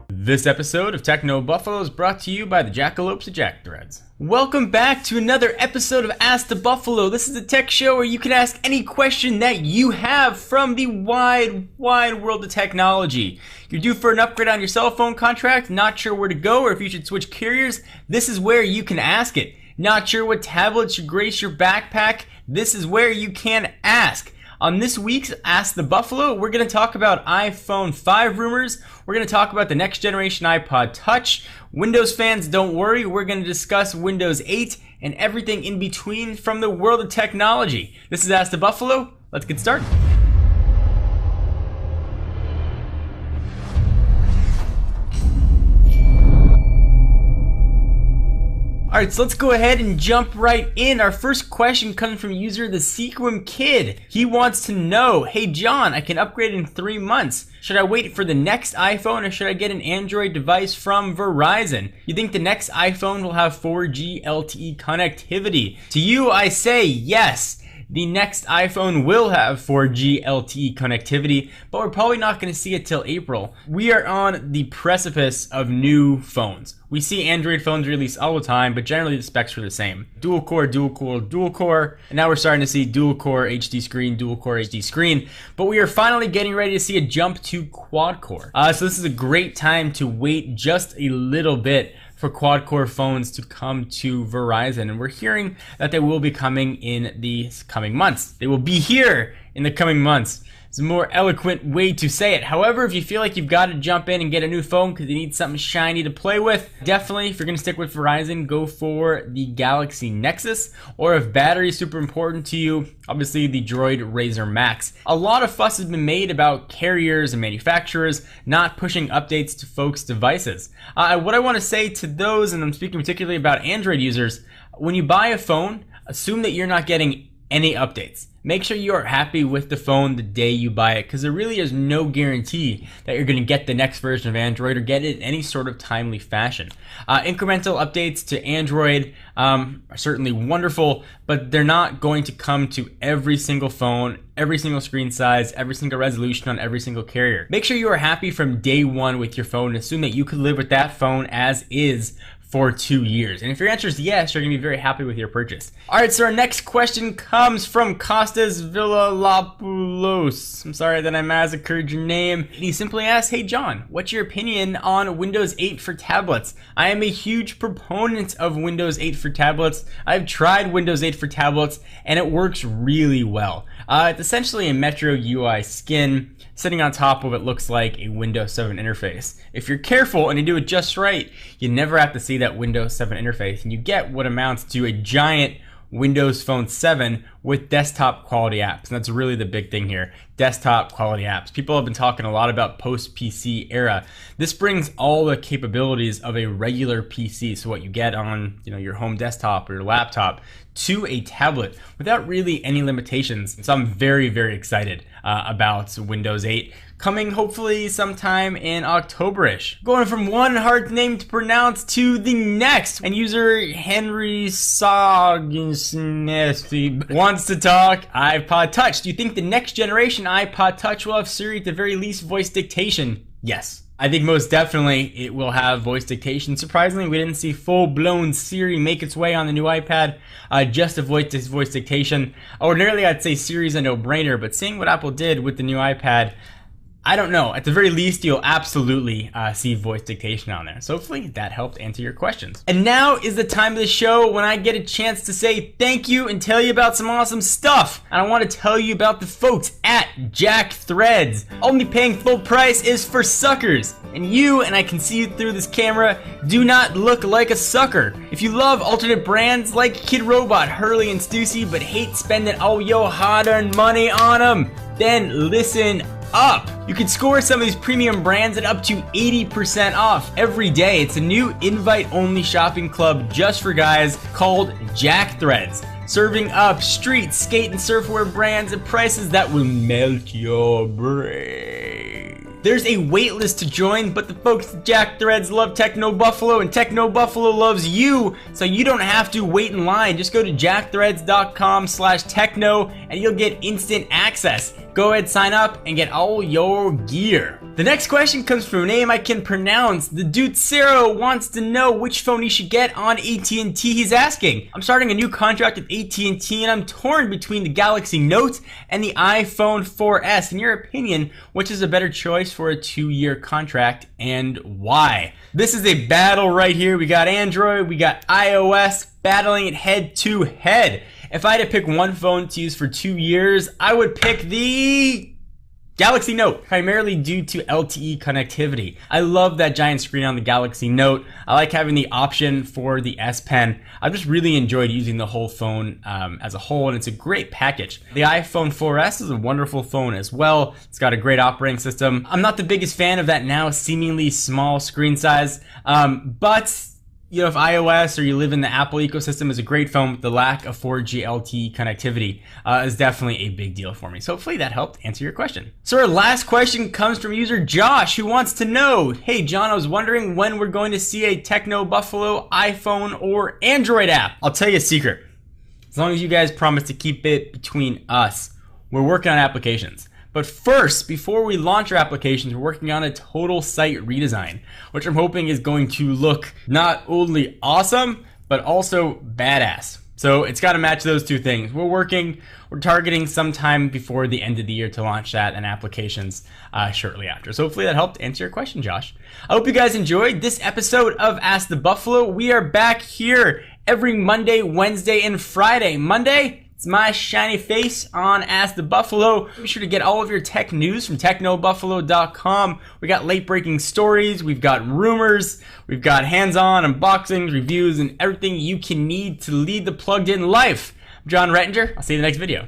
This episode of Techno Buffalo is brought to you by the Jackalopes of Jack Threads. Welcome back to another episode of Ask the Buffalo. This is a tech show where you can ask any question that you have from the wide world of technology. You're due for an upgrade on your cell phone contract, not sure where to go or if you should switch carriers, this is where you can ask it. Not sure what tablet should grace your backpack, this is where you can ask. On this week's Ask the Buffalo, we're going to talk about iPhone 5 rumors, we're going to talk about the next generation iPod Touch, Windows fans don't worry, we're going to discuss Windows 8 and everything in between from the world of technology. This is Ask the Buffalo, let's get started. Alright, so let's go ahead and jump right in. Our first question comes from user The Sequim Kid. He wants to know, hey John, I can upgrade in 3 months. Should I wait for the next iPhone or should I get an Android device from Verizon? You think the next iPhone will have 4G LTE connectivity? To you, I say yes. The next iPhone will have 4G LTE connectivity, but we're probably not going to see it till April. We are on the precipice of new phones. We see Android phones release all the time, but generally the specs are the same. Dual core, and now we're starting to see dual core HD screen, but we are finally getting ready to see a jump to quad core. So this is a great time to wait just a little bit for quad-core phones to come to Verizon, and we're hearing that they will be coming in the coming months. They will be here in the coming months. It's a more eloquent way to say it. However, if you feel like you've got to jump in and get a new phone because you need something shiny to play with, definitely, if you're going to stick with Verizon, go for the Galaxy Nexus, or if battery is super important to you, obviously the Droid Razr Max. A lot of fuss has been made about carriers and manufacturers not pushing updates to folks' devices. What I want to say to those, and I'm speaking particularly about Android users, when you buy a phone, assume that you're not getting any updates. Make sure you are happy with the phone the day you buy it, because there really is no guarantee that you're going to get the next version of Android or get it in any sort of timely fashion. Incremental updates to Android are certainly wonderful, but they're not going to come to every single phone, every single screen size, every single resolution on every single carrier. Make sure you are happy from day one with your phone and assume that you could live with that phone as is for 2 years. And if your answer is yes, you're going to be very happy with your purchase. Alright, so our next question comes from Costas Villalopoulos. I'm sorry that I massacred your name. He simply asks, hey John, what's your opinion on Windows 8 for tablets? I am a huge proponent of Windows 8 for tablets. I've tried Windows 8 for tablets and it works really well. It's essentially a Metro UI skin. Sitting on top of it looks like a Windows 7 interface. If you're careful and you do it just right, you never have to see that Windows 7 interface, and you get what amounts to a giant Windows Phone 7 with desktop quality apps. And that's really the big thing here, desktop quality apps. People have been talking a lot about post-PC era. This brings all the capabilities of a regular PC, so what you get on your home desktop or your laptop, to a tablet without really any limitations. So I'm very excited about Windows 8 coming hopefully sometime in October-ish. Going from one hard name to pronounce to the next, and user Henry Sogsnesty wants to talk iPod Touch. Do you think the next generation iPod Touch will have Siri, at the very least voice dictation? Yes. I think most definitely it will have voice dictation. Surprisingly, we didn't see full-blown Siri make its way on the new iPad, just a voice dictation. Ordinarily, I'd say Siri's a no-brainer, but seeing what Apple did with the new iPad, I don't know. At the very least, you'll absolutely see voice dictation on there. So hopefully that helped answer your questions. And now is the time of the show when I get a chance to say thank you and tell you about some awesome stuff. And I want to tell you about the folks at Jack Threads. Only paying full price is for suckers. And you, and I can see you through this camera, do not look like a sucker. If you love alternate brands like Kid Robot, Hurley, and Stussy, but hate spending all your hard-earned money on them, then listen up. You can score some of these premium brands at up to 80% off every day. It's a new invite-only shopping club just for guys called Jack Threads, serving up street, skate, and surfwear brands at prices that will melt your brain. There's a wait list to join, but the folks at Jack Threads love Techno Buffalo, and Techno Buffalo loves you, so you don't have to wait in line. Just go to jackthreads.com/techno and you'll get instant access. Go ahead, sign up, and get all your gear. The next question comes from a name I can pronounce. The dude Cero wants to know which phone he should get on AT&T. He's asking, I'm starting a new contract with AT&T and I'm torn between the Galaxy Note and the iPhone 4S. In your opinion, which is a better choice for a 2-year contract and why? This is a battle right here. We got Android, we got iOS battling it head to head. If I had to pick one phone to use for 2 years, I would pick the Galaxy Note, primarily due to LTE connectivity. I love that giant screen on the Galaxy Note. I like having the option for the S Pen. I've just really enjoyed using the whole phone as a whole, and it's a great package. The iPhone 4S is a wonderful phone as well. It's got a great operating system. I'm not the biggest fan of that now seemingly small screen size, but you know, if iOS or you live in the Apple ecosystem is a great phone, with the lack of 4G LTE connectivity is definitely a big deal for me. So hopefully that helped answer your question. So our last question comes from user Josh, who wants to know, hey John, I was wondering when we're going to see a Techno Buffalo iPhone or Android app. I'll tell you a secret. As long as you guys promise to keep it between us, we're working on applications. But first, before we launch our applications, we're working on a total site redesign, which I'm hoping is going to look not only awesome, but also badass. So it's got to match those two things. We're targeting sometime before the end of the year to launch that and applications shortly after. So hopefully that helped answer your question, Josh. I hope you guys enjoyed this episode of Ask the Buffalo. We are back here every Monday, Wednesday, and Friday. Monday, it's my shiny face on Ask the Buffalo. Be sure to get all of your tech news from technobuffalo.com. We got late breaking stories, we've got rumors, we've got hands-on unboxings, reviews, and everything you can need to lead the plugged in life. I'm John Rettinger. I'll see you in the next video.